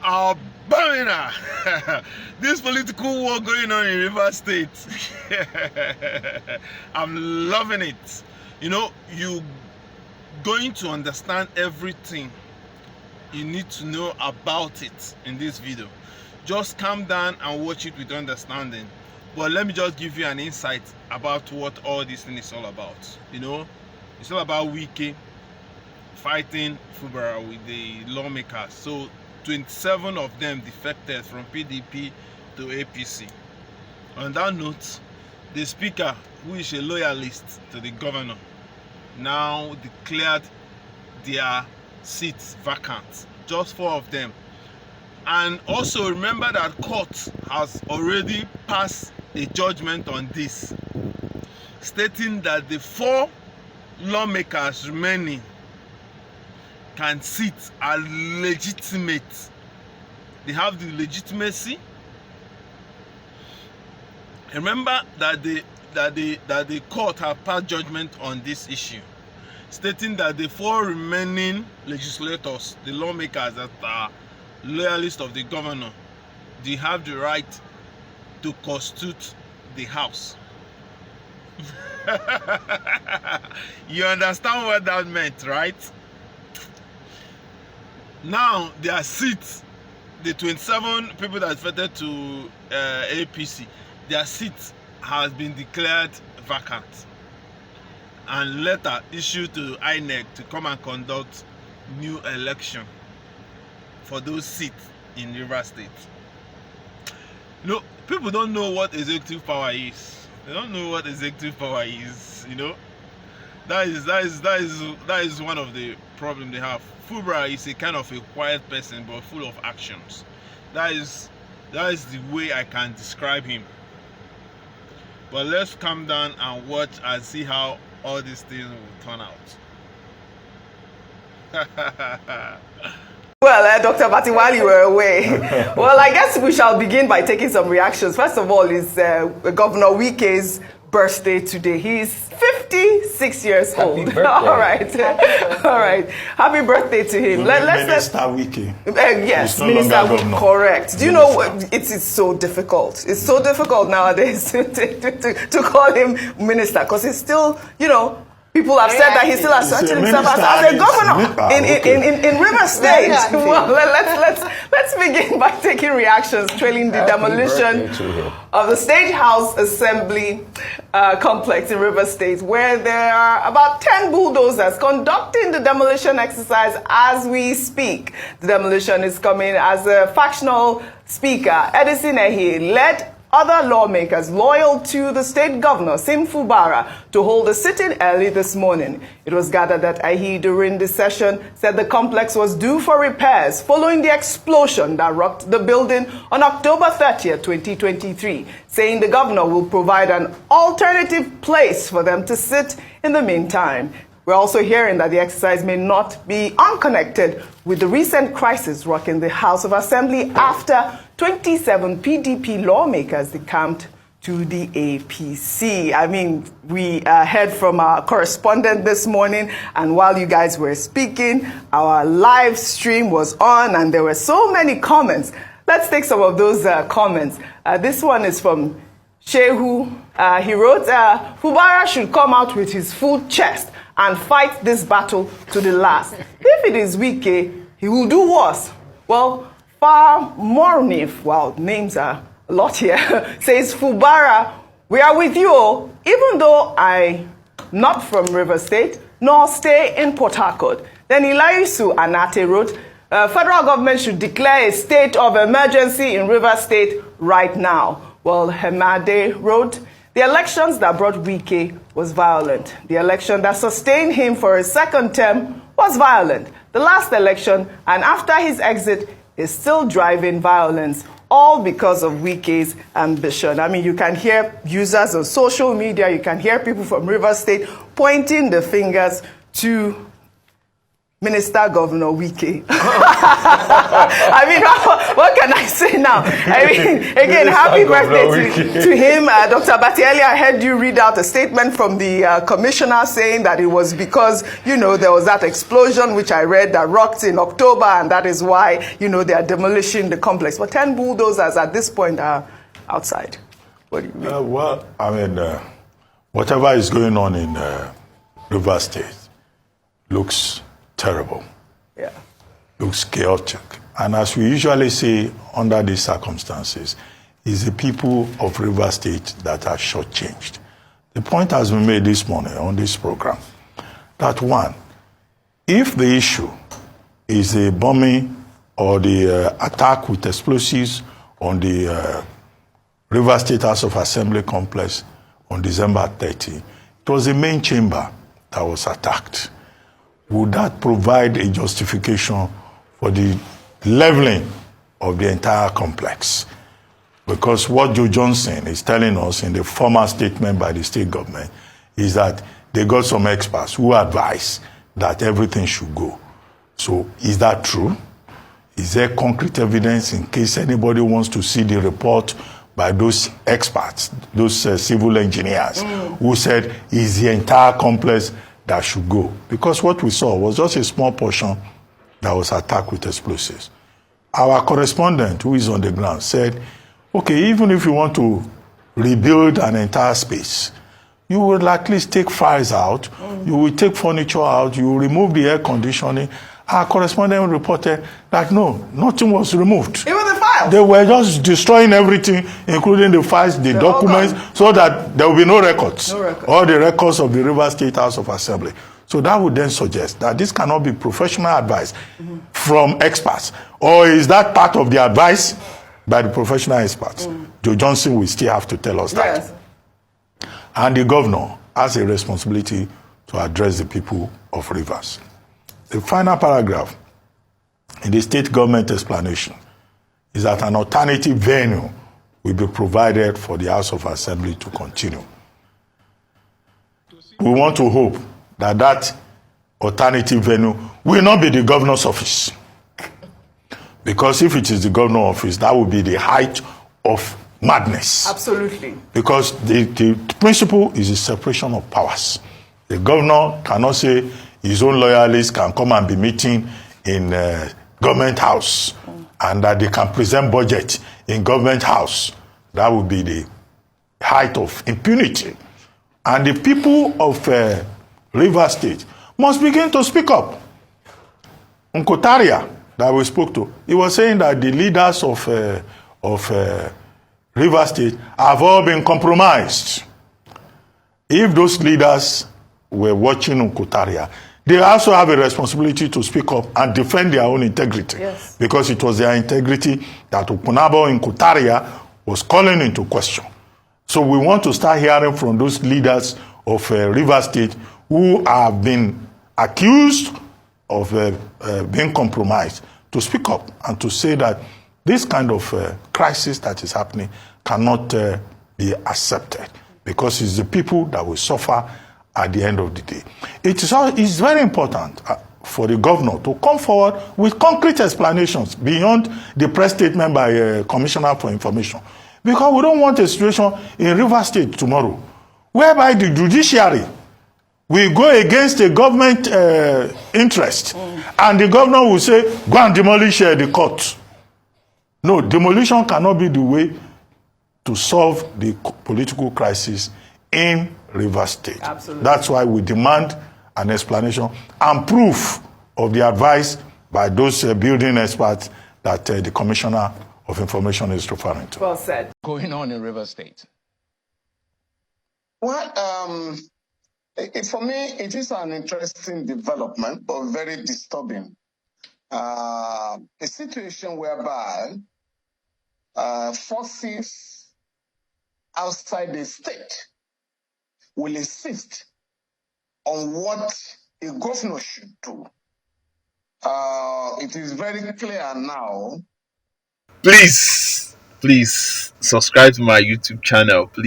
Albina. This political war going on in River State. I'm loving it. You know, you going to understand everything you need to know about it in this video. Just calm down and watch it with understanding. But let me just give you an insight about what all this thing is all about. You know, it's all about Wike fighting Fubara with the lawmakers. So 27 of them defected from PDP to APC. On that note, the speaker, who is a loyalist to the governor, now declared their seats vacant. Just 4 of them. And also remember that court has already passed a judgment on this, stating that the 4 lawmakers remaining can sit are legitimate. They have the legitimacy. Remember that the court have passed judgment on this issue, stating that the 4 remaining legislators, the lawmakers that are loyalists of the governor, they have the right to constitute the house. You understand what that meant, right? Now their seats, the 27 people that voted to APC, their seat has been declared vacant and letter issued to INEC to come and conduct new election for those seats in River State. No, people don't know what executive power is. They don't know what executive power is. You know, that is one of the problems they have. Fubara is a kind of a quiet person but full of actions. That is the way I can describe him. But let's calm down and watch and see how all these things will turn out. Well, Dr. Bati, while you were away, well, I guess we shall begin by taking some reactions. First of all, is Governor Wike's birthday today. He's 56 years old. Happy birthday. All right. All right. Happy birthday to him. Minister Wike. Yes, Minister Wike, correct. Do you know what? It is so difficult. It's so difficult nowadays to call him minister because he's still, you know, people have said that he still asserted himself as a governor in River State. Well, let's begin by taking reactions trailing the demolition of the State House Assembly complex in River State, where there are about 10 bulldozers conducting the demolition exercise as we speak. The demolition is coming as a factional speaker, Edison Ehi, led other lawmakers loyal to the state governor, Sim Fubara, to hold a sitting early this morning. It was gathered that Ahi, during the session, said the complex was due for repairs following the explosion that rocked the building on October 30th, 2023, saying the governor will provide an alternative place for them to sit in the meantime. We're also hearing that the exercise may not be unconnected with the recent crisis rocking the House of Assembly after 27 PDP lawmakers decamped to the APC. I mean, we heard from our correspondent this morning, and while you guys were speaking, our live stream was on, and there were so many comments. Let's take some of those comments. This one is from Shehu. He wrote, Fubara should come out with his full chest and fight this battle to the last. If it is Wike, he will do worse. Well, Far Mornif, wow, names are a lot here, says, Fubara, we are with you, even though I'm not from River State, nor stay in Port Harcourt. Then Ilaisu Anate wrote, federal government should declare a state of emergency in River State right now. Well, Hemade wrote, the elections that brought Wike was violent. The election that sustained him for a second term was violent. The last election and after his exit is still driving violence, all because of Wike's ambition. I mean, you can hear users on social media, you can hear people from River State pointing the fingers to Minister Governor Wike. I mean, what can I say now? I mean, again, happy birthday to him. Dr. Batieli, I heard you read out a statement from the commissioner saying that it was because, you know, there was that explosion, which I read, that rocked in October, and that is why, you know, they are demolishing the complex. But 10 bulldozers at this point are outside. What do you mean? Well, I mean, whatever is going on in Rivers State looks terrible. Yeah. Looks chaotic. And as we usually say under these circumstances, it's the people of Rivers State that are shortchanged. The point has been made this morning on this program that one, if the issue is a bombing or the attack with explosives on the Rivers State House of Assembly complex on December 30, it was the main chamber that was attacked. Would that provide a justification for the leveling of the entire complex? Because what Joe Johnson is telling us in the former statement by the state government is that they got some experts who advise that everything should go. So is that true? Is there concrete evidence in case anybody wants to see the report by those experts, those civil engineers who said is the entire complex that should go? Because what we saw was just a small portion that was attacked with explosives. Our correspondent who is on the ground said, okay, even if you want to rebuild an entire space, you will at least take files out, you will take furniture out, you will remove the air conditioning. Our correspondent reported that no, nothing was removed. Even the files? They were just destroying everything, including the files, the documents, so that there will be no records. No records. All the records of the Rivers State House of Assembly. So that would then suggest that this cannot be professional advice from experts. Or is that part of the advice by the professional experts? Joe Johnson will still have to tell us that. Yes. And the governor has a responsibility to address the people of Rivers. The final paragraph in the state government explanation is that an alternative venue will be provided for the House of Assembly to continue. We want to hope that that alternative venue will not be the governor's office. Because if it is the governor's office, that would be the height of madness. Absolutely. Because the principle is the separation of powers. The governor cannot say his own loyalists can come and be meeting in government house and that they can present budget in government house. That would be the height of impunity. And the people of Rivers State must begin to speak up. Nkotaria, that we spoke to, he was saying that the leaders of Rivers State have all been compromised. If those leaders were watching Nkotaria, they also have a responsibility to speak up and defend their own integrity. Yes. Because it was their integrity that Okunabo in Nkotaria was calling into question. So we want to start hearing from those leaders of Rivers State who have been accused of being compromised to speak up and to say that this kind of crisis that is happening cannot be accepted, because it's the people that will suffer at the end of the day. It's very important for the governor to come forward with concrete explanations beyond the press statement by Commissioner for Information. Because we don't want a situation in Rivers State tomorrow whereby the judiciary will go against a government interest and the governor will say, go and demolish the court. No, demolition cannot be the way to solve the political crisis in Rivers State. Absolutely. That's why we demand an explanation and proof of the advice by those building experts that the Commissioner of Information is referring to. Well said. Going on in Rivers State? Well, for me, it is an interesting development, but very disturbing. A situation whereby forces outside the state will insist on what a governor should do. It is very clear now. Please subscribe to my YouTube channel, please.